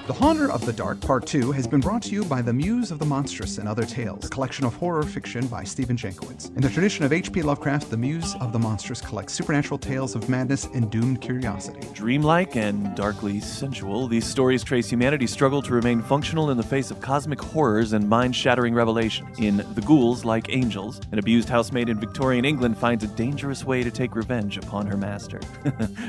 The Haunter of the Dark, Part 2, has been brought to you by The Muse of the Monstrous and Other Tales, a collection of horror fiction by Stephen Jankowicz. In the tradition of H.P. Lovecraft, The Muse of the Monstrous collects supernatural tales of madness and doomed curiosity. Dreamlike and darkly sensual, these stories trace humanity's struggle to remain functional in the face of cosmic horrors and mind-shattering revelations. In The Ghouls, Like Angels, an abused housemaid in Victorian England finds a dangerous way to take revenge upon her master.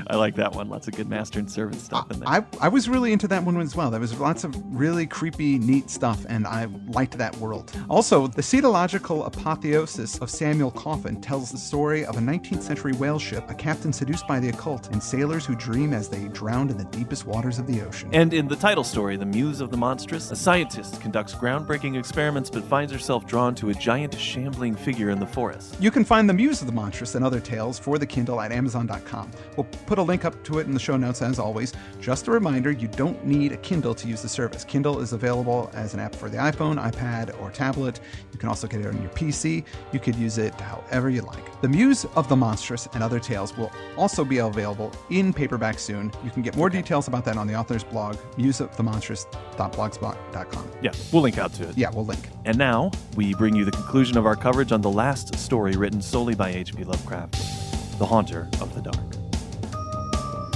I like that one. Lots of good master and servant stuff in there. I was really into that one as well. There was lots of really creepy, neat stuff, and I liked that world. Also, the cetological apotheosis of Samuel Coffin tells the story of a 19th century whale ship, a captain seduced by the occult, and sailors who dream as they drown in the deepest waters of the ocean. And in the title story, The Muse of the Monstrous, a scientist conducts groundbreaking experiments but finds herself drawn to a giant, shambling figure in the forest. You can find The Muse of the Monstrous and Other Tales for the Kindle at Amazon.com. We'll put a link up to it in the show notes as always. Just a reminder, you don't need a Kindle to use the service. Kindle is available as an app for the iPhone, iPad, or tablet. You can also get it on your PC. You could use it however you like. The Muse of the Monstrous and Other Tales will also be available in paperback soon. You can get more details about that on the author's blog, museofthemonstrous.blogspot.com. Yeah, we'll link out to it. Yeah, we'll link. And now, we bring you the conclusion of our coverage on the last story written solely by H.P. Lovecraft, The Haunter of the Dark.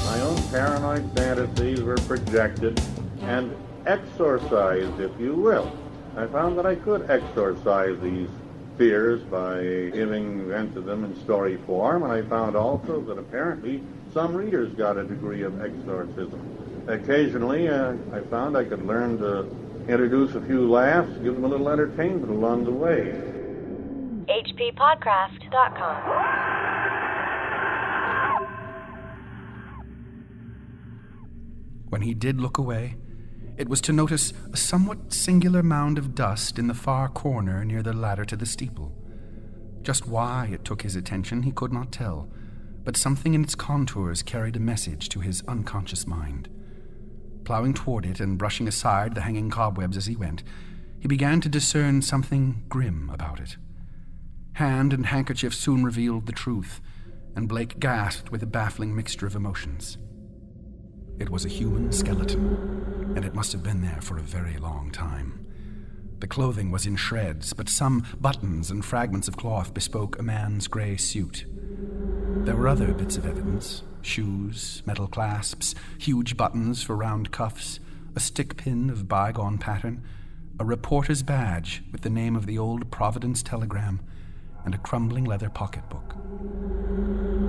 My own paranoid fantasies were projected and exorcised, if you will. I found that I could exorcise these fears by giving vent to them in story form, and I found also that apparently some readers got a degree of exorcism. Occasionally, I found I could learn to introduce a few laughs, give them a little entertainment along the way. hppodcraft.com. When he did look away, it was to notice a somewhat singular mound of dust in the far corner near the ladder to the steeple. Just why it took his attention he could not tell, but something in its contours carried a message to his unconscious mind. Plowing toward it and brushing aside the hanging cobwebs as he went, he began to discern something grim about it. Hand and handkerchief soon revealed the truth, and Blake gasped with a baffling mixture of emotions. It was a human skeleton, and it must have been there for a very long time. The clothing was in shreds, but some buttons and fragments of cloth bespoke a man's gray suit. There were other bits of evidence: shoes, metal clasps, huge buttons for round cuffs, a stick pin of bygone pattern, a reporter's badge with the name of the old Providence Telegram, and a crumbling leather pocketbook.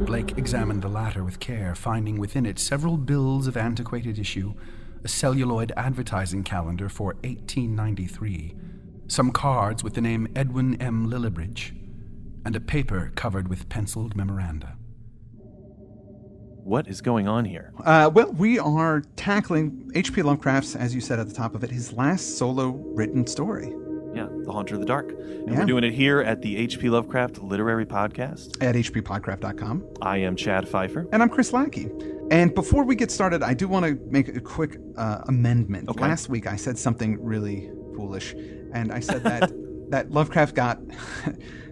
Blake examined the latter with care, finding within it several bills of antiquated issue, a celluloid advertising calendar for 1893, some cards with the name Edwin M. Lillibridge, and a paper covered with penciled memoranda. What is going on here? Well, we are tackling H.P. Lovecraft's, as you said at the top of it, his last solo written story. Yeah, The Haunter of the Dark. And we're doing it here at the H.P. Lovecraft Literary Podcast. At hppodcraft.com. I am Chad Pfeiffer. And I'm Chris Lackey. And before we get started, I do want to make a quick amendment. Okay. Last week I said something really foolish, and I said that that Lovecraft got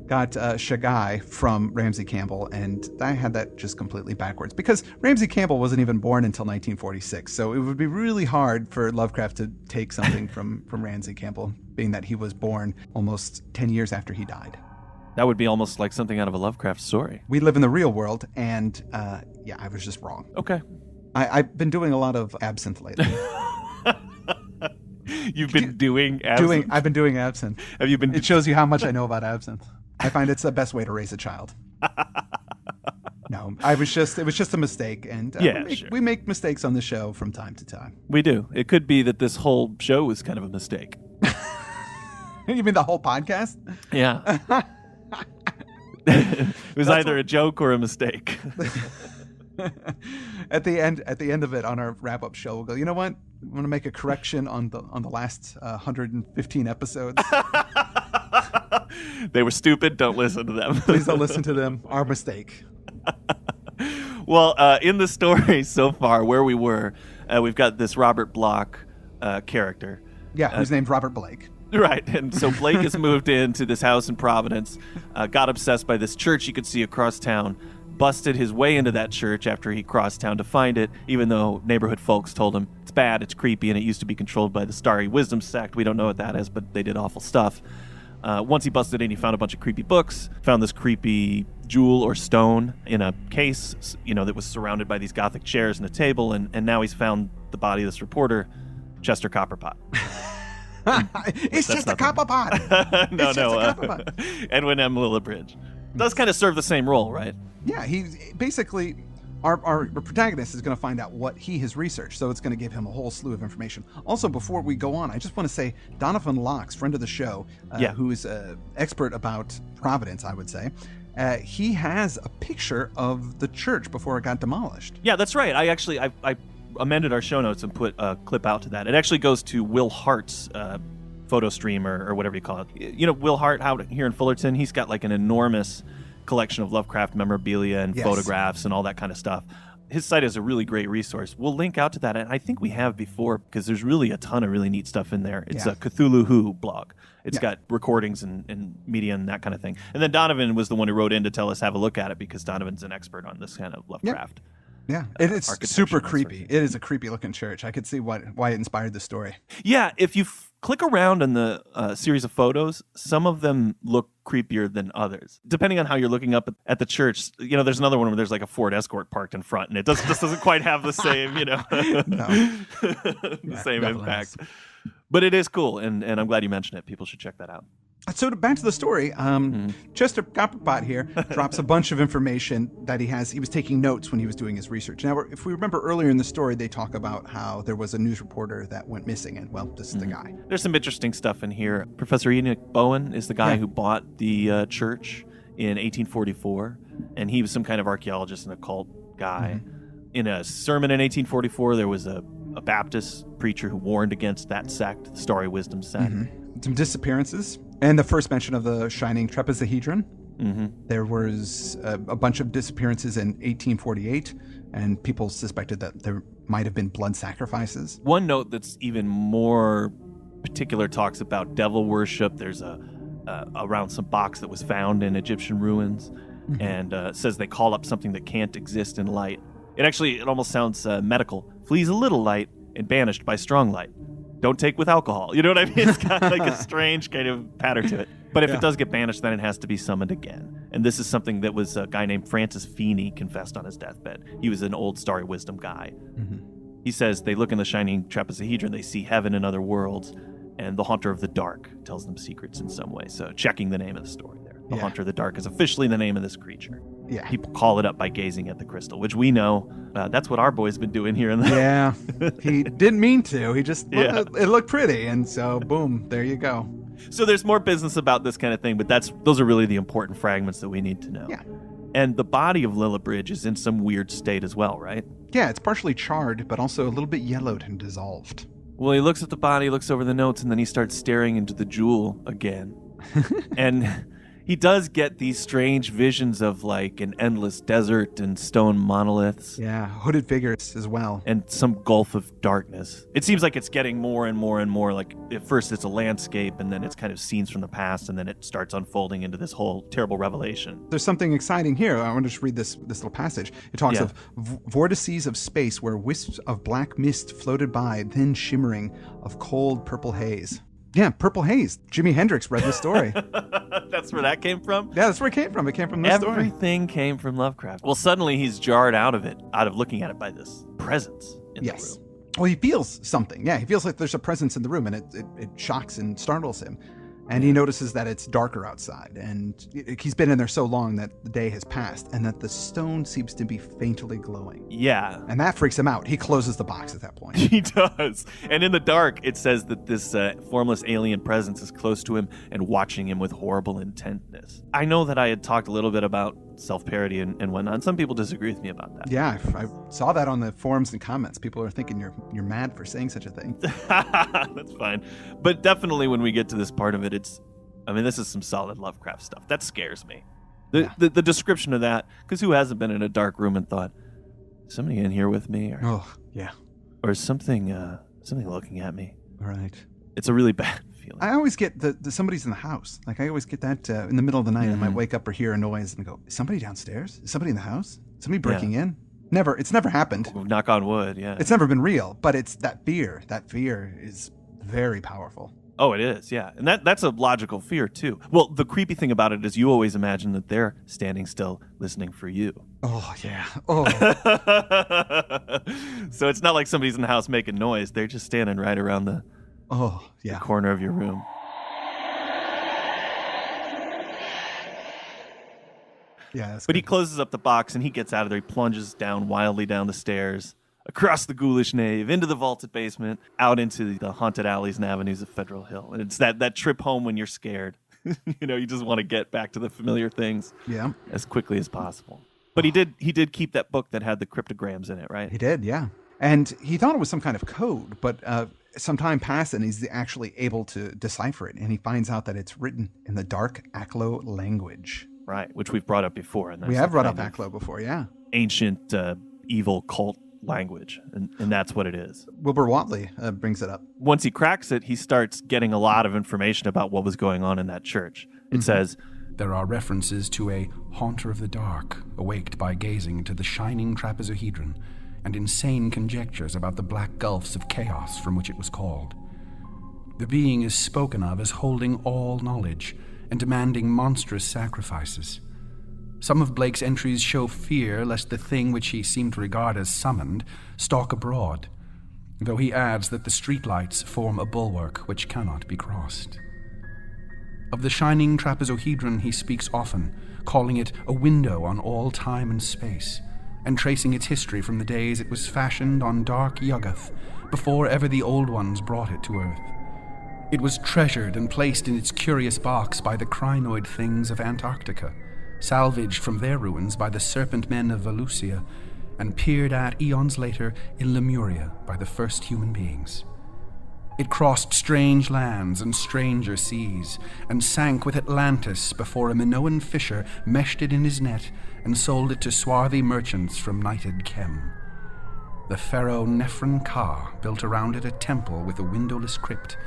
Shagai from Ramsey Campbell, and I had that just completely backwards because Ramsey Campbell wasn't even born until 1946, so it would be really hard for Lovecraft to take something from Ramsey Campbell, being that he was born almost 10 years after he died. That would be almost like something out of a Lovecraft story. We live in the real world, and I was just wrong. Okay. I've been doing a lot of absinthe lately. You've been doing absinthe? I've been doing absinthe. Have you been? It shows you how much I know about absinthe. I find it's the best way to raise a child. No, it was just a mistake, and we make mistakes on the show from time to time. We do. It could be that this whole show is kind of a mistake. You mean the whole podcast? Yeah. It was either a joke or a mistake. At the end of it, on our wrap-up show, we'll go, you know what? I'm going to make a correction on the last 115 episodes. They were stupid. Don't listen to them. Please don't listen to them. Our mistake. Well, in the story so far, where we were, we've got this Robert Bloch character. Yeah, whose name's Robert Blake. Right, and so Blake has moved into this house in Providence, got obsessed by this church you could see across town, busted his way into that church after he crossed town to find it, even though neighborhood folks told him it's bad, it's creepy, and it used to be controlled by the Starry Wisdom sect. We don't know what that is, but they did awful stuff. Once he busted in, he found a bunch of creepy books, found this creepy jewel or stone in a case, that was surrounded by these Gothic chairs and a table, and now he's found the body of this reporter, Chester Copperpot. It's just a copper pot. Edwin M. Lillibridge. Does kind of serve the same role, right? Yeah, he basically, our protagonist is going to find out what he has researched, so it's going to give him a whole slew of information. Also, before we go on, I just want to say Donovan Locks, friend of the show, who is an expert about Providence, I would say, he has a picture of the church before it got demolished. Yeah, that's right. I amended our show notes and put a clip out to that. It actually goes to Will Hart's photo stream or whatever you call it. Will Hart out here in Fullerton, he's got like an enormous collection of Lovecraft memorabilia and photographs and all that kind of stuff. His site is a really great resource. We'll link out to that, and I think we have before because there's really a ton of really neat stuff in there. It's a Cthulhu Who blog. It's got recordings and media and that kind of thing. And then Donovan was the one who wrote in to tell us have a look at it because Donovan's an expert on this kind of Lovecraft. Yeah, it's super creepy. It is a creepy-looking church. I could see why it inspired the story. Yeah, if you click around in the series of photos, some of them look creepier than others. Depending on how you're looking up at the church, there's another one where there's like a Ford Escort parked in front, and it just doesn't quite have the same, same impact. But it is cool, and I'm glad you mentioned it. People should check that out. So back to the story, Chester Copperpot here drops a bunch of information that he has. He was taking notes when he was doing his research. Now, if we remember earlier in the story, they talk about how there was a news reporter that went missing, and, well, this is the guy. There's some interesting stuff in here. Professor Enoch Bowen is the guy who bought the church in 1844, and he was some kind of archaeologist and occult guy. In a sermon in 1844, there was a Baptist preacher who warned against that sect, the Starry Wisdom sect. Some disappearances. And the first mention of the shining trapezohedron. There was a bunch of disappearances in 1848, and people suspected that there might have been blood sacrifices. One note that's even more particular talks about devil worship. There's around some box that was found in Egyptian ruins, and says they call up something that can't exist in light. It almost sounds medical. Flees a little light and banished by strong light. Don't take with alcohol. You know what I mean? It's got like a strange kind of pattern to it. But if it does get banished, then it has to be summoned again. And this is something that was a guy named Francis Feeney confessed on his deathbed. He was an old Starry Wisdom guy. He says they look in the shining trapezohedron, they see heaven and other worlds, and the Haunter of the Dark tells them secrets in some way. So checking the name of the story there. The Haunter of the Dark is officially the name of this creature. Yeah. People call it up by gazing at the crystal, which we know that's what our boy's been doing here in the... Yeah, he didn't mean to. He just, it looked pretty, and so boom, there you go. So there's more business about this kind of thing, but those are really the important fragments that we need to know. Yeah. And the body of Lillibridge is in some weird state as well, right? Yeah, it's partially charred, but also a little bit yellowed and dissolved. Well, he looks at the body, looks over the notes, and then he starts staring into the jewel again. And he does get these strange visions of like an endless desert and stone monoliths. Yeah, hooded figures as well. And some gulf of darkness. It seems like it's getting more and more and more. Like at first it's a landscape, and then it's kind of scenes from the past, and then it starts unfolding into this whole terrible revelation. There's something exciting here. I want to just read this little passage. It talks of vortices of space where wisps of black mist floated by, then shimmering of cold purple haze. Yeah, Purple Haze. Jimi Hendrix read the story. That's where that came from? Yeah, that's where it came from. It came from this story. Everything came from Lovecraft. Well, suddenly he's jarred out of looking at it by this presence in the room. Well, he feels something. Yeah, he feels like there's a presence in the room, and it shocks and startles him. And he notices that it's darker outside, and he's been in there so long that the day has passed, and that the stone seems to be faintly glowing. Yeah. And that freaks him out. He closes the box at that point. He does. And in the dark, it says that this formless alien presence is close to him and watching him with horrible intentness. I know that I had talked a little bit about self-parody and whatnot, and some people disagree with me about that. Yeah, I saw that on the forums and comments. People are thinking you're mad for saying such a thing. That's fine. But definitely when we get to this part of it, this is some solid Lovecraft stuff. That scares me. The description of that, because who hasn't been in a dark room and thought, somebody in here with me? Oh, yeah. Or something looking at me. Right. It's a really bad feeling. I always get the somebody's in the house. Like, I always get that in the middle of the night. I might wake up or hear a noise and go, is somebody downstairs? Is somebody in the house? Is somebody breaking in? It's never happened. Knock on wood, yeah. It's never been real, but it's that fear. That fear is very powerful. Oh, it is, yeah. And that's a logical fear, too. Well, the creepy thing about it is you always imagine that they're standing still listening for you. Oh, yeah. Oh. So it's not like somebody's in the house making noise. They're just standing right around the corner of your room. Yeah, but he closes up the box and he gets out of there. He plunges down wildly down the stairs, across the ghoulish nave, into the vaulted basement, out into the haunted alleys and avenues of Federal Hill. And it's that trip home when you're scared. You just want to get back to the familiar things as quickly as possible. But he did keep that book that had the cryptograms in it, right? He did, yeah. And he thought it was some kind of code, but some time passed and he's actually able to decipher it. And he finds out that it's written in the dark Aklo language. Right, which we've brought up before. And we have brought up Aklo before, yeah. Ancient evil cult language, and that's what it is. Wilbur Whatley brings it up. Once he cracks it, he starts getting a lot of information about what was going on in that church. It says, there are references to a haunter of the dark, awaked by gazing into the shining trapezohedron, and insane conjectures about the black gulfs of chaos from which it was called. The being is spoken of as holding all knowledge and demanding monstrous sacrifices. Some of Blake's entries show fear lest the thing which he seemed to regard as summoned stalk abroad, though he adds that the streetlights form a bulwark which cannot be crossed. Of the shining trapezohedron he speaks often, calling it a window on all time and space, and tracing its history from the days it was fashioned on dark Yuggoth, before ever the old ones brought it to earth. It was treasured and placed in its curious box by the crinoid things of Antarctica, salvaged from their ruins by the serpent men of Valusia, and peered at eons later in Lemuria by the first human beings. It crossed strange lands and stranger seas, and sank with Atlantis before a Minoan fisher meshed it in his net and sold it to swarthy merchants from nighted Kem. The pharaoh Nephron-Ka built around it a temple with a windowless crypt,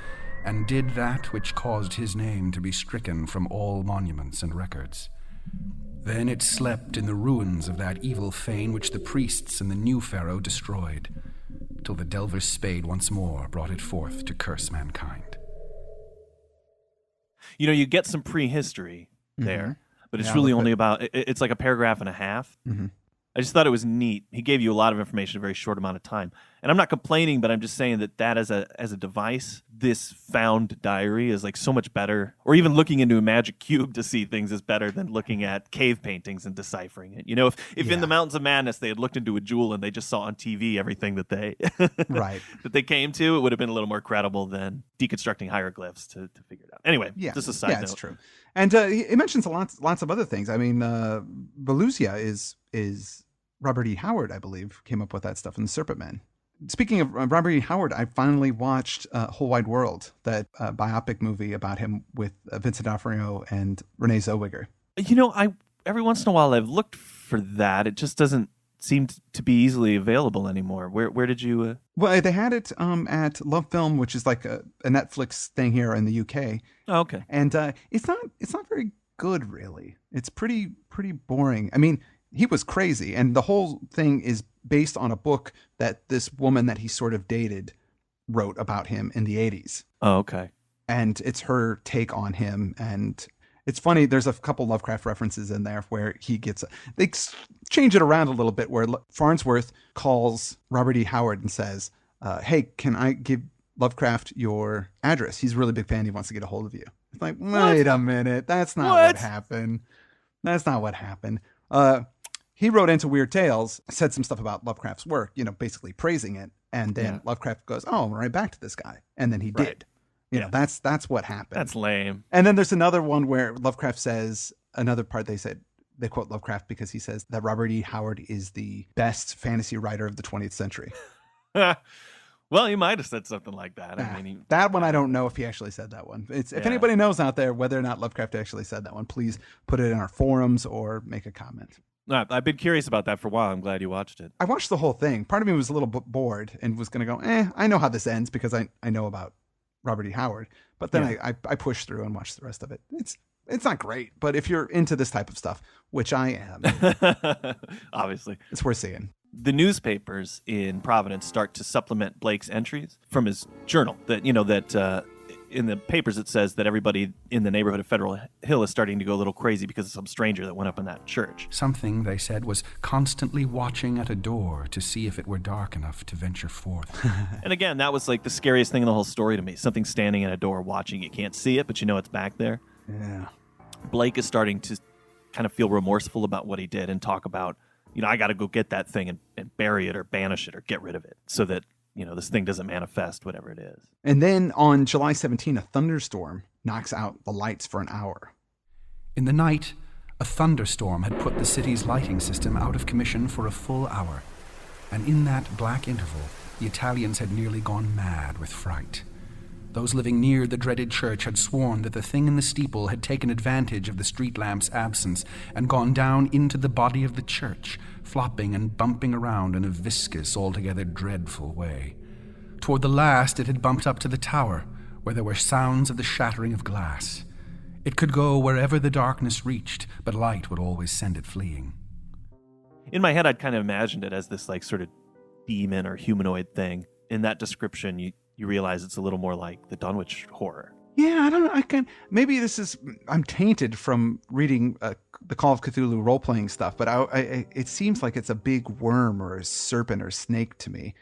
and did that which caused his name to be stricken from all monuments and records. Then it slept in the ruins of that evil fane which the priests and the new pharaoh destroyed, till the delver's spade once more brought it forth to curse mankind. You get some prehistory there, but it's really only it's like a paragraph and a half. I just thought it was neat. He gave you a lot of information in a very short amount of time. And I'm not complaining, but I'm just saying that as a device, this found diary is like so much better. Or even looking into a magic cube to see things is better than looking at cave paintings and deciphering it. If in the Mountains of Madness they had looked into a jewel and they just saw on TV everything that they that they came to, it would have been a little more credible than deconstructing hieroglyphs to figure it out. Anyway, just a side note. Yeah, it's true. And it mentions lots of other things. I mean, Valusia is Robert E. Howard, I believe, came up with that stuff in The Serpent Men. Speaking of Robert E. Howard, I finally watched Whole Wide World, that biopic movie about him with Vincent D'Onofrio and Renee Zellweger. I every once in a while I've looked for that. It just doesn't seem to be easily available anymore. Where did you? Well, they had it at Love Film, which is like a Netflix thing here in the UK. Oh, okay. And it's not very good, really. It's pretty boring. I mean, he was crazy, and the whole thing is based on a book that this woman that he sort of dated wrote about him in the 80s. Oh, okay. And it's her take on him, and it's funny. There's a couple Lovecraft references in there where they change it around a little bit, where Farnsworth calls Robert E. Howard and says, hey, can I give Lovecraft your address? He's a really big fan. He wants to get a hold of you. It's like, wait a minute. That's not what happened. That's not what happened. He wrote into Weird Tales, said some stuff about Lovecraft's work, basically praising it. And then Lovecraft goes, oh, right back to this guy. And then he did. That's what happened. That's lame. And then there's another one where Lovecraft says, another part they quote Lovecraft because he says that Robert E. Howard is the best fantasy writer of the 20th century. Well, he might have said something like that. That one, I don't know if he actually said that one. If anybody knows out there whether or not Lovecraft actually said that one, please put it in our forums or make a comment. I've been curious about that for a while. I'm glad you watched it. I watched the whole thing. Part of me was a little bored and was going to go, I know how this ends because I know about Robert E. Howard. But then I pushed through and watched the rest of it. It's not great, but if you're into this type of stuff, which I am, obviously, it's worth seeing. The newspapers in Providence start to supplement Blake's entries from his journal. That in the papers it says that everybody in the neighborhood of Federal Hill is starting to go a little crazy because of some stranger that went up in that church. Something, they said, was constantly watching at a door to see if it were dark enough to venture forth. And again, that was like the scariest thing in the whole story to me. Something standing at a door watching. You can't see it, but you know it's back there. Yeah. Blake is starting to kind of feel remorseful about what he did and talk about, I got to go get that thing and bury it or banish it or get rid of it so that, this thing doesn't manifest, whatever it is. And then on July 17, a thunderstorm knocks out the lights for an hour. In the night, a thunderstorm had put the city's lighting system out of commission for a full hour. And in that black interval, the Italians had nearly gone mad with fright. Those living near the dreaded church had sworn that the thing in the steeple had taken advantage of the street lamp's absence and gone down into the body of the church, flopping and bumping around in a viscous, altogether dreadful way. Toward the last, it had bumped up to the tower, where there were sounds of the shattering of glass. It could go wherever the darkness reached, but light would always send it fleeing. In my head, I'd kind of imagined it as this sort of demon or humanoid thing. In that description, you realize it's a little more like the Dunwich Horror. Yeah, I don't know. Maybe I'm tainted from reading the Call of Cthulhu role-playing stuff, but it seems like it's a big worm or a serpent or snake to me.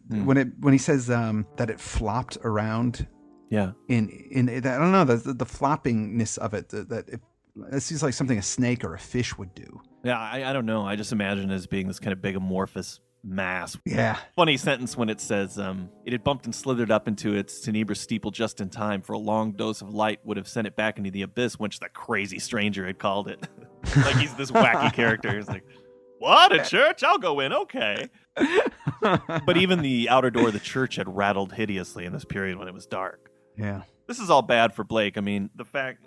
When he says that it flopped around, in I don't know, the floppingness of it, it seems like something a snake or a fish would do. Yeah, I don't know. I just imagine it as being this kind of big amorphous mass. Yeah. Funny sentence when it says, it had bumped and slithered up into its tenebrous steeple just in time for a long dose of light would have sent it back into the abyss, which that crazy stranger had called it. Like he's this wacky character. He's like, what, a church? I'll go in, okay. But even the outer door of the church had rattled hideously in this period when it was dark. Yeah. This is all bad for Blake. I mean,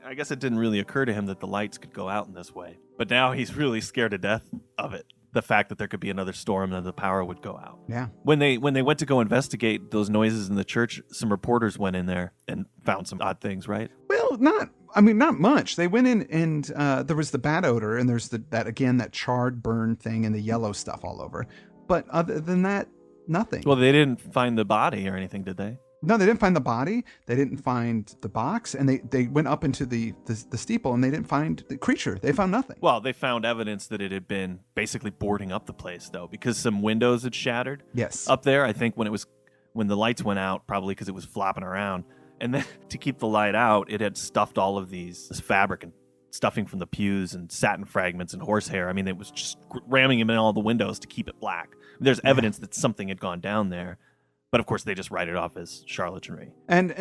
I guess it didn't really occur to him that the lights could go out in this way. But now he's really scared to death of it. The fact that there could be another storm and the power would go out. Yeah. When they went to go investigate those noises in the church, some reporters went in there and found some odd things, right? Well, not much. They went in and there was the bad odor and there's that charred burn thing and the yellow stuff all over. But other than that, nothing. Well, they didn't find the body or anything, did they? No, they didn't find the body. They didn't find the box, and they went up into the steeple, and they didn't find the creature. They found nothing. Well, they found evidence that it had been basically boarding up the place, though, because some windows had shattered. Yes. Up there, I think when the lights went out, probably because it was flopping around, and then to keep the light out, it had stuffed all of this fabric and stuffing from the pews and satin fragments and horsehair. I mean, it was just ramming them in all the windows to keep it black. There's evidence that something had gone down there. But of course, they just write it off as charlatanry.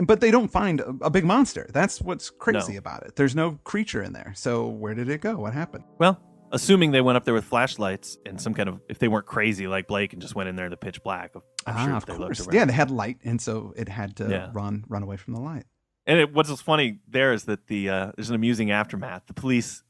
But they don't find a big monster. That's what's crazy about it. There's no creature in there. So where did it go? What happened? Well, assuming they went up there with flashlights and some kind of, if they weren't crazy like Blake and just went in there in the pitch black, I'm sure if they looked around. Yeah, they had light, and so it had to run away from the light. And what's funny there is that there's an amusing aftermath. The police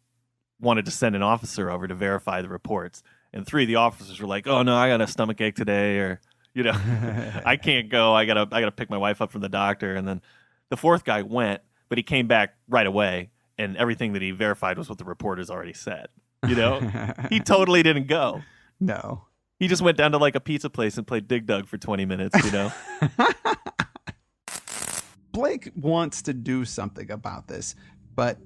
wanted to send an officer over to verify the reports, and 3 of the officers were like, "Oh no, I got a stomach ache today," or I can't go. I gotta pick my wife up from the doctor. And then the 4th guy went, but he came back right away, and everything that he verified was what the reporters already said. He totally didn't go. No, he just went down to like a pizza place and played Dig Dug for 20 minutes. Blake wants to do something about this, but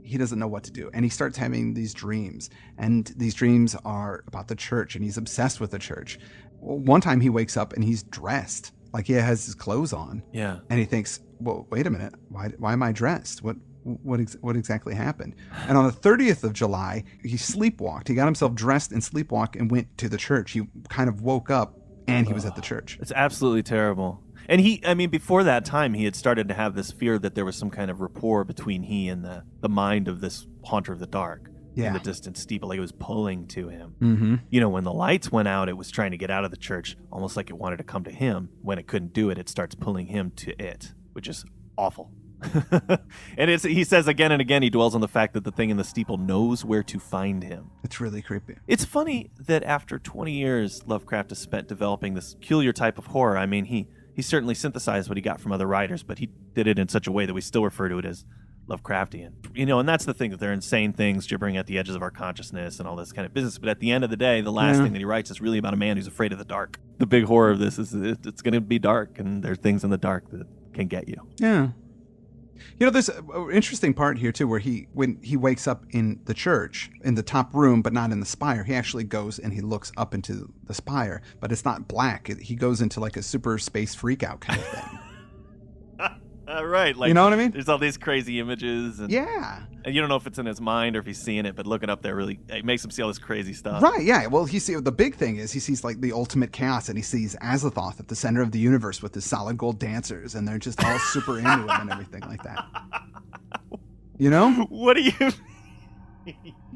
he doesn't know what to do. And he starts having these dreams, and these dreams are about the church, and he's obsessed with the church. One time he wakes up and he's dressed, like he has his clothes on. Yeah. And he thinks, well, wait a minute. Why am I dressed? What exactly happened? And on the 30th of July, he sleepwalked. He got himself dressed and sleepwalked and went to the church. He kind of woke up and he was at the church. It's absolutely terrible. And before that time, he had started to have this fear that there was some kind of rapport between he and the mind of this haunter of the dark. In the distant steeple, like it was pulling to him. Mm-hmm. When the lights went out, it was trying to get out of the church, almost like it wanted to come to him. When it couldn't do it, it starts pulling him to it, which is awful. And he says again and again, he dwells on the fact that the thing in the steeple knows where to find him. It's really creepy. It's funny that after 20 years, Lovecraft has spent developing this peculiar type of horror. I mean, he he certainly synthesized what he got from other writers, but he did it in such a way that we still refer to it as Lovecraftian. And that's the thing, that they're insane things gibbering at the edges of our consciousness and all this kind of business. But at the end of the day, the last thing that he writes is really about a man who's afraid of the dark. The big horror of this is it's going to be dark, and there's things in the dark that can get you. Yeah. There's an interesting part here, too, where when he wakes up in the church, in the top room, but not in the spire, he actually goes and he looks up into the spire, but it's not black. He goes into like a super space freak out kind of thing. Right. Like, you know what I mean? There's all these crazy images. And, yeah. And you don't know if it's in his mind or if he's seeing it, but looking up there really it makes him see all this crazy stuff. Right, yeah. Well, the big thing is he sees like the ultimate chaos, and he sees Azathoth at the center of the universe with his solid gold dancers, and they're just all super into him and everything like that. What do you...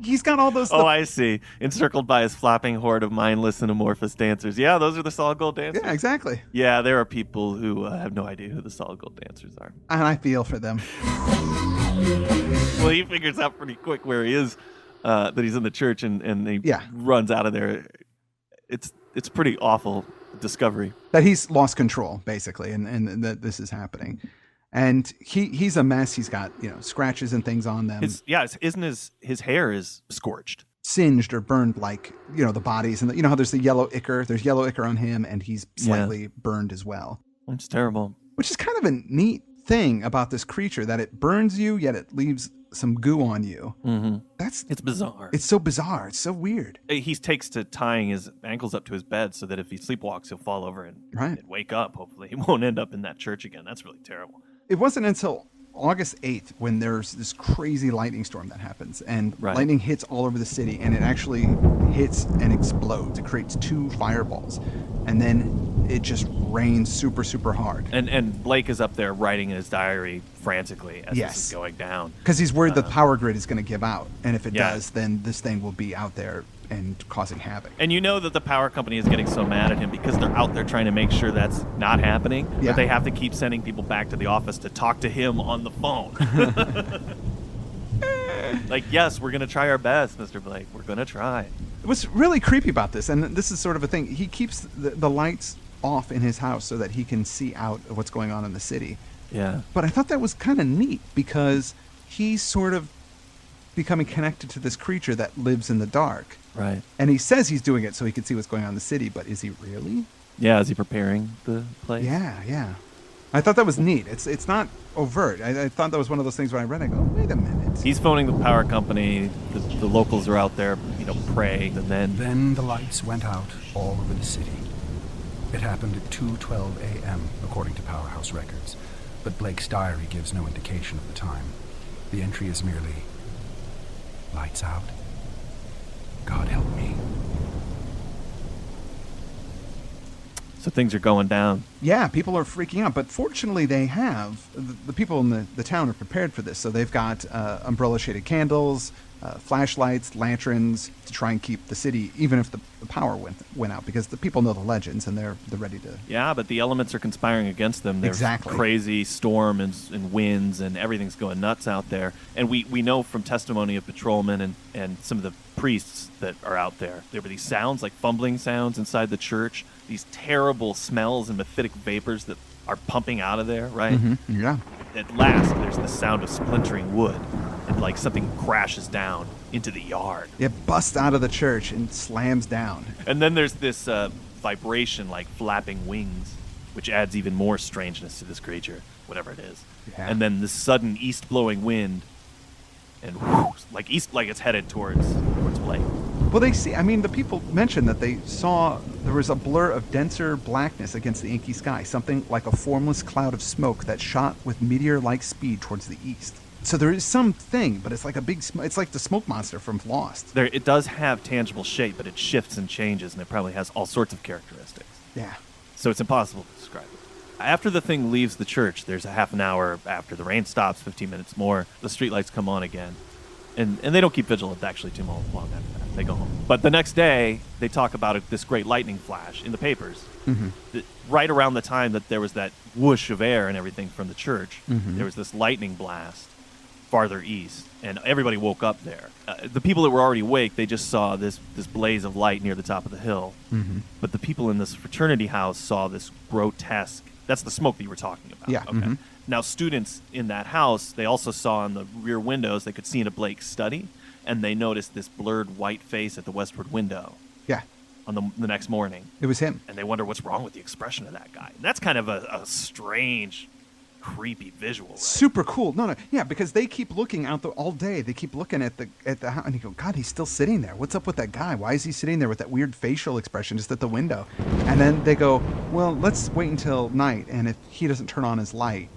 He's got all those... I see. Encircled by his flapping horde of mindless and amorphous dancers. Yeah, those are the solid gold dancers. Yeah, exactly. Yeah, there are people who have no idea who the solid gold dancers are. And I feel for them. Well, he figures out pretty quick where he is, that he's in the church, and he runs out of there. It's pretty awful discovery. That he's lost control, basically, and that this is happening. And he's a mess. He's got, scratches and things on them. His hair is scorched. Singed or burned like, the bodies. And how there's the yellow ichor. There's yellow ichor on him, and he's slightly burned as well. It's terrible. Which is kind of a neat thing about this creature, that it burns you, yet it leaves some goo on you. Mm-hmm. It's bizarre. It's so bizarre. It's so weird. He takes to tying his ankles up to his bed so that if he sleepwalks, he'll fall over and wake up, hopefully. He won't end up in that church again. That's really terrible. It wasn't until August 8th when there's this crazy lightning storm that happens, and lightning hits all over the city, and it actually hits and explodes. It creates 2 fireballs, and then it just rains super, super hard. And Blake is up there writing in his diary frantically as this is going down. Because he's worried the power grid is going to give out, and if it does, then this thing will be out there and causing havoc. And that the power company is getting so mad at him because they're out there trying to make sure that's not happening, but they have to keep sending people back to the office to talk to him on the phone. Like, yes, we're going to try our best, Mr. Blake. We're going to try. What's really creepy about this, and this is sort of a thing, he keeps the lights off in his house so that he can see out of what's going on in the city. Yeah. But I thought that was kind of neat because he's sort of becoming connected to this creature that lives in the dark. Right. And he says he's doing it so he can see what's going on in the city, but is he really? Yeah, is he preparing the place? Yeah. I thought that was neat. It's not overt. I thought that was one of those things when I read it, I go, wait a minute. He's phoning the power company. The locals are out there, praying, and then... Then the lights went out all over the city. It happened at 2:12 a.m., according to Powerhouse records, but Blake's diary gives no indication of the time. The entry is merely, lights out. God help me. So things are going down. Yeah, people are freaking out, but fortunately they have. The people in the town are prepared for this, so they've got umbrella-shaded candles, flashlights, lanterns to try and keep the city, even if the power went out, because the people know the legends and they're ready to... Yeah, but the elements are conspiring against them. There's crazy storm and winds, and everything's going nuts out there. And we know from testimony of patrolmen and some of the priests that are out there were these sounds, like fumbling sounds inside the church, these terrible smells and mephitic vapors that are pumping out of there, right? Mm-hmm. Yeah. At last, there's the sound of splintering wood, and like something crashes down into the yard. It busts out of the church and slams down. And then there's this vibration like flapping wings, which adds even more strangeness to this creature, whatever it is. Yeah. And then this sudden east-blowing wind, and like it's headed towards Blake. Well, the people mentioned that they saw there was a blur of denser blackness against the inky sky, something like a formless cloud of smoke that shot with meteor-like speed towards the east. So there is something, but it's like it's like the smoke monster from Lost. It does have tangible shape, but it shifts and changes, and it probably has all sorts of characteristics. Yeah. So it's impossible to describe it. After the thing leaves the church, there's a half an hour after the rain stops, 15 minutes more, the streetlights come on again. And they don't keep vigilant actually too long after that. They go home. But the next day, they talk about this great lightning flash in the papers. Mm-hmm. Right around the time that there was that whoosh of air and everything from the church, there was this lightning blast farther east, and everybody woke up there. The people that were already awake, they just saw this blaze of light near the top of the hill. Mm-hmm. But the people in this fraternity house saw this grotesque That's the smoke that you were talking about. Yeah. Okay. Now, students in that house, they also saw in the rear windows, they could see into Blake's study, and they noticed this blurred white face at the westward window Yeah. on the next morning. It was him. And they wonder what's wrong with the expression of that guy. And that's kind of a strange, creepy visual, right? Super cool. No. Yeah, because they keep looking out all day. They keep looking at the house, and you go, God, he's still sitting there. What's up with that guy? Why is he sitting there with that weird facial expression just at the window? And then they go, well, let's wait until night, and if he doesn't turn on his light,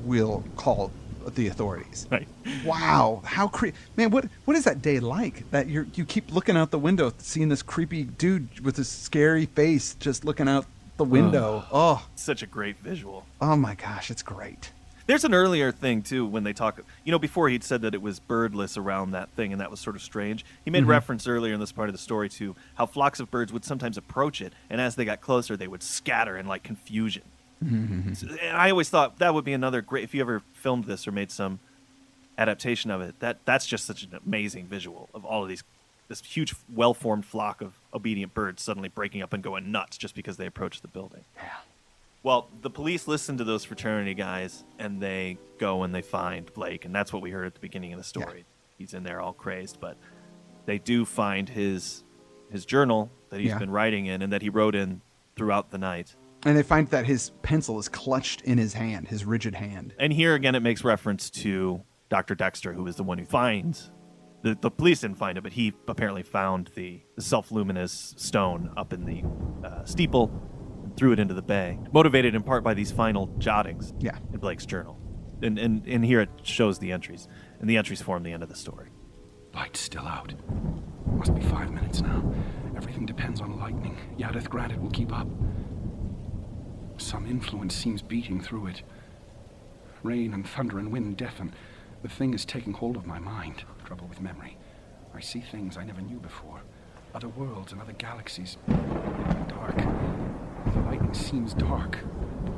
we'll call the authorities. Right. Wow, how creepy. Man, what is that day like? That you keep looking out the window, seeing this creepy dude with this scary face just looking out the window. Oh. Such a great visual. Oh my gosh, it's great. There's an earlier thing, too, when they talk. Before he'd said that it was birdless around that thing, and that was sort of strange. He made reference earlier in this part of the story to how flocks of birds would sometimes approach it, and as they got closer, they would scatter in, like, confusion. And I always thought that would be another great, if you ever filmed this or made some adaptation of it, that's just such an amazing visual of all of this huge, well-formed flock of obedient birds suddenly breaking up and going nuts just because they approached the building. Yeah. Well, the police listen to those fraternity guys, and they go and they find Blake, and that's what we heard at the beginning of the story. Yeah. He's in there all crazed, but they do find his journal that he's been writing in and that he wrote in throughout the night. And they find that his pencil is clutched in his hand, his rigid hand. And here again, it makes reference to Dr. Dexter, who is the one who finds the police didn't find it, but he apparently found the self-luminous stone up in the steeple and threw it into the bay, motivated in part by these final jottings in Blake's journal. And here it shows the entries, and the entries form the end of the story. Light's still out. Must be 5 minutes now. Everything depends on lightning. Yadith granted will keep up. Some influence seems beating through it. Rain and thunder and wind deafen. The thing is taking hold of my mind. Trouble with memory. I see things I never knew before. Other worlds and other galaxies. Dark. The lightning seems dark.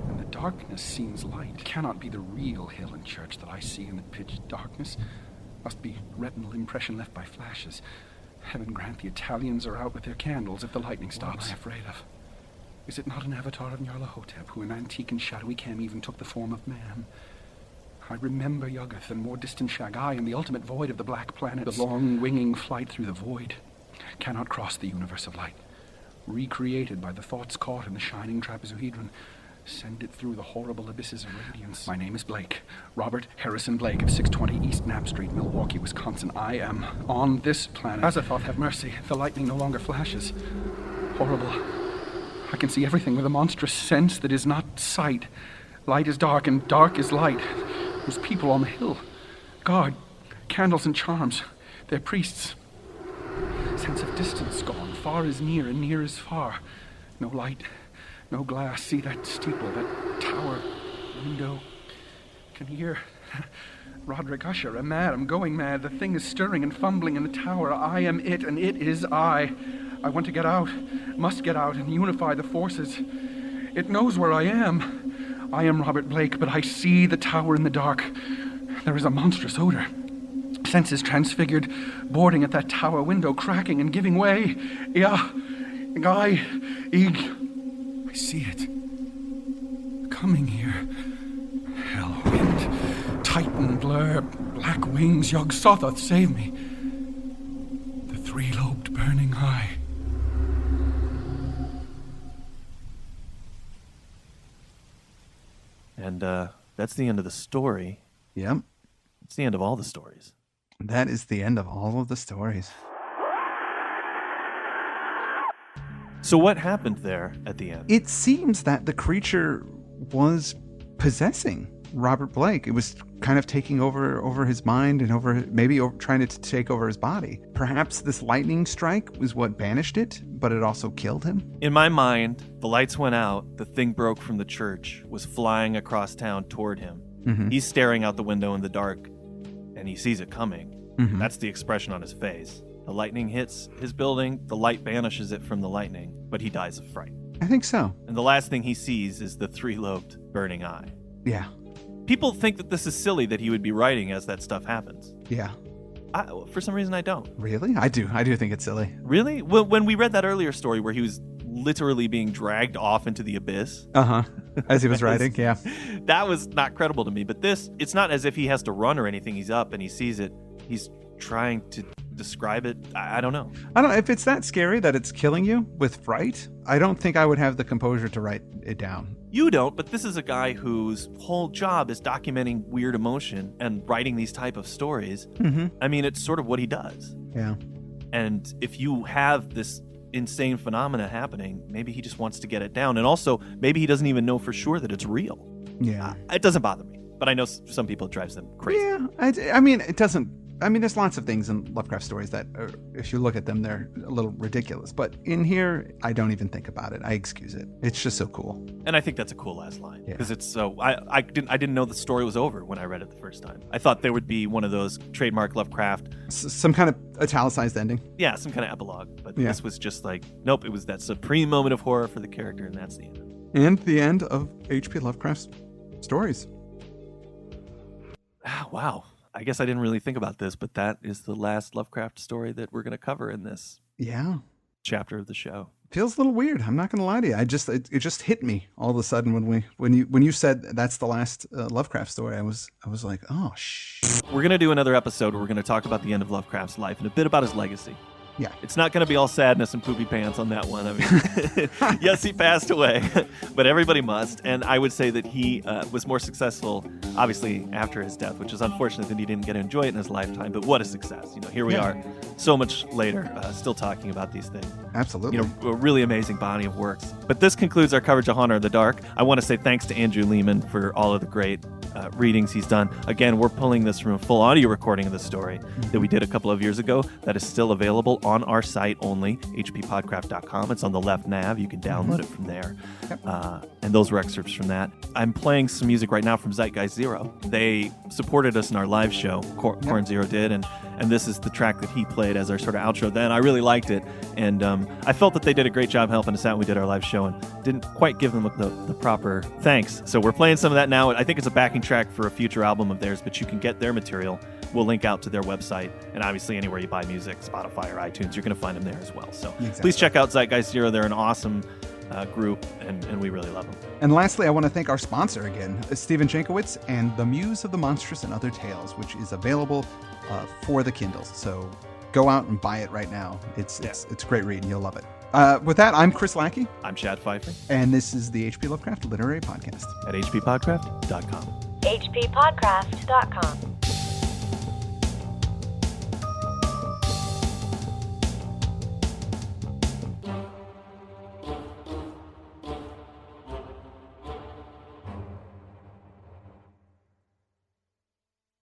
And the darkness seems light. It cannot be the real hill and church that I see in the pitch darkness. Must be retinal impression left by flashes. Heaven grant the Italians are out with their candles if the lightning stops. What am I afraid of? Is it not an avatar of Nyarlathotep, who in antique and shadowy Kem even took the form of man? I remember Yuggoth and more distant Shagai and the ultimate void of the black planet. The long winging flight through the void cannot cross the universe of light. Recreated by the thoughts caught in the shining trapezohedron, send it through the horrible abysses of radiance. My name is Blake, Robert Harrison Blake of 620 East Knapp Street, Milwaukee, Wisconsin. I am on this planet. Azathoth, have mercy. The lightning no longer flashes. Horrible. I can see everything with a monstrous sense that is not sight. Light is dark, and dark is light. There's people on the hill. Guard, candles and charms. They're priests. Sense of distance gone. Far is near, and near is far. No light, no glass. See that steeple, that tower, window. Can hear Roderick Usher. I'm mad, I'm going mad. The thing is stirring and fumbling in the tower. I am it, and it is I. I want to get out, must get out, and unify the forces. It knows where I am. I am Robert Blake, but I see the tower in the dark. There is a monstrous odor. Senses transfigured, boarding at that tower window, cracking and giving way. I see it. Coming here. Hellwind, Titan blur, black wings, Yog Sothoth, save me. The three-lobed burning eye. And that's the end of the story. Yep. It's the end of all the stories. That is the end of all of the stories. So what happened there at the end? It seems that the creature was possessing Robert Blake. It was kind of taking over his mind and maybe trying to take over his body. Perhaps this lightning strike was what banished it, but it also killed him. In my mind, the lights went out, the thing broke from the church, was flying across town toward him. Mm-hmm. He's staring out the window in the dark, and he sees it coming. Mm-hmm. That's the expression on his face. The lightning hits his building, the light banishes it from the lightning, but he dies of fright. I think so. And the last thing he sees is the three-lobed burning eye. Yeah. People think that this is silly that he would be writing as that stuff happens. Yeah. For some reason, I don't. Really? I do think it's silly. Really? Well, when we read that earlier story where he was literally being dragged off into the abyss, Uh-huh. As he was writing, yeah. That was not credible to me. But this, it's not as if he has to run or anything. He's up and he sees it. He's trying to describe it. I don't know. I don't know if it's that scary that it's killing you with fright. I don't think I would have the composure to write it down. You don't, but this is a guy whose whole job is documenting weird emotion and writing these type of stories. Mm-hmm. I mean, it's sort of what he does. Yeah. And if you have this insane phenomena happening, maybe he just wants to get it down. And also, maybe he doesn't even know for sure that it's real. Yeah. It doesn't bother me, but I know some people it drives them crazy. Yeah. I mean, it doesn't. I mean, there's lots of things in Lovecraft stories that, if you look at them, they're a little ridiculous. But in here, I don't even think about it. I excuse it. It's just so cool. And I think that's a cool last line because Yeah. it's so. I didn't know the story was over when I read it the first time. I thought there would be one of those trademark Lovecraft, Some kind of italicized ending. yeah, some kind of epilogue. But Yeah. this was just like, nope. It was that supreme moment of horror for the character, and that's the end. And the end of H.P. Lovecraft's stories. Ah, wow. I guess I didn't really think about this, but that is the last Lovecraft story that we're going to cover in this Yeah. chapter of the show. Feels a little weird. I'm not going to lie to you. It just hit me all of a sudden when you said that's the last Lovecraft story. I was like, oh We're going to do another episode where we're going to talk about the end of Lovecraft's life and a bit about his legacy. Yeah. It's not going to be all sadness and poopy pants on that one. I mean, yes, he passed away, but everybody must. And I would say that he was more successful, obviously, after his death, which is unfortunate that he didn't get to enjoy it in his lifetime. But what a success. You know, here we are so much later, still talking about these things. Absolutely. You know, a really amazing body of works. But this concludes our coverage of Haunter in the Dark. I want to say thanks to Andrew Lehman for all of the great readings he's done. Again, we're pulling this from a full audio recording of the story that we did a couple of years ago that is still available on our site only, hppodcraft.com. It's on the left nav. You can download it from there. And those were excerpts from that. I'm playing some music right now from Zeitgeist Zero. They supported us in our live show, Corn Zero did, and this is the track that he played as our sort of outro then. I really liked it, and I felt that they did a great job helping us out when we did our live show and didn't quite give them the proper thanks. So we're playing some of that now. I think it's a backing track for a future album of theirs, but you can get their material. We'll link out to their website, and obviously anywhere you buy music, Spotify or iTunes, you're going to find them there as well. So Please check out Zeitgeist Zero. They're an awesome group, and we really love them. And lastly, I want to thank our sponsor again, Stephen Jankowitz and The Muse of the Monstrous and Other Tales, which is available for the Kindles. So go out and buy it right now. It's a great read, and you'll love it. With that, I'm Chris Lackey. I'm Chad Pfeiffer. And this is the H.P. Lovecraft Literary Podcast. At hppodcraft.com. hppodcraft.com.